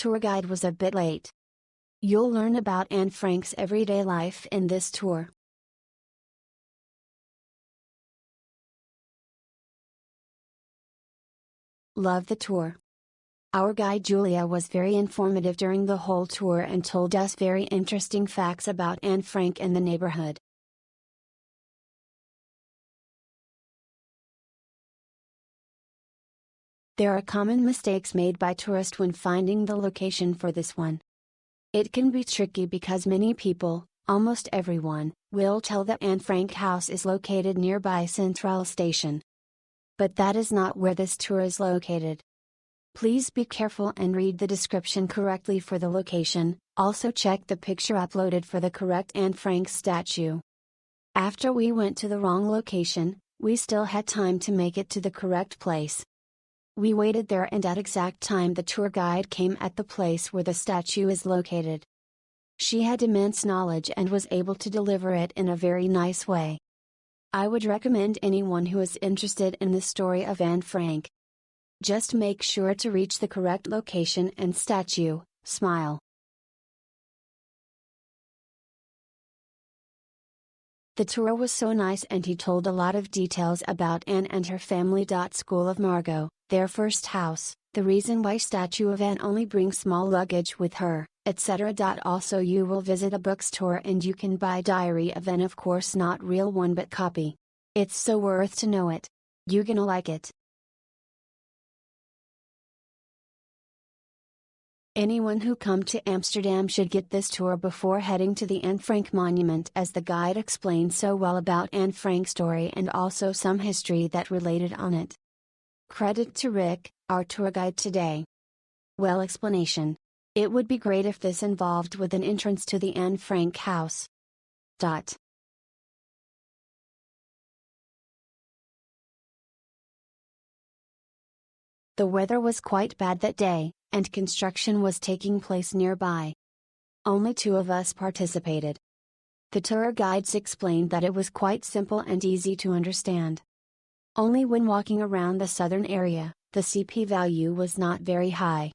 tour guide was a bit late. You'll learn about Anne Frank's everyday life in this tour. Love the tour. Our guide Julia was very informative during the whole tour and told us very interesting facts about Anne Frank and the neighborhood. There are common mistakes made by tourists when finding the location for this one. It can be tricky because many people, almost everyone, will tell that Anne Frank house is located nearby Central Station. But that is not where this tour is located. Please be careful and read the description correctly for the location, also check the picture uploaded for the correct Anne Frank statue. After we went to the wrong location, we still had time to make it to the correct place. We waited there and at exact time the tour guide came at the place where the statue is located. She had immense knowledge and was able to deliver it in a very nice way. I would recommend anyone who is interested in the story of Anne Frank. Just make sure to reach the correct location and statue, smile. The tour was so nice and he told a lot of details about Anne and her family. School of Margot, their first house, the reason why statue of Anne only brings small luggage with her, etc. Also you will visit a bookstore and you can buy Diary of Anne, of course not real one but copy. It's so worth to know it. You gonna like it. Anyone who come to Amsterdam should get this tour before heading to the Anne Frank monument, as the guide explained so well about Anne Frank's story and also some history that related on it. Credit to Rick, our tour guide today. Well explanation. It would be great if this involved with an entrance to the Anne Frank house. The weather was quite bad that day, and construction was taking place nearby. Only 2 of us participated. The tour guides explained that it was quite simple and easy to understand. Only when walking around the southern area, the CP value was not very high.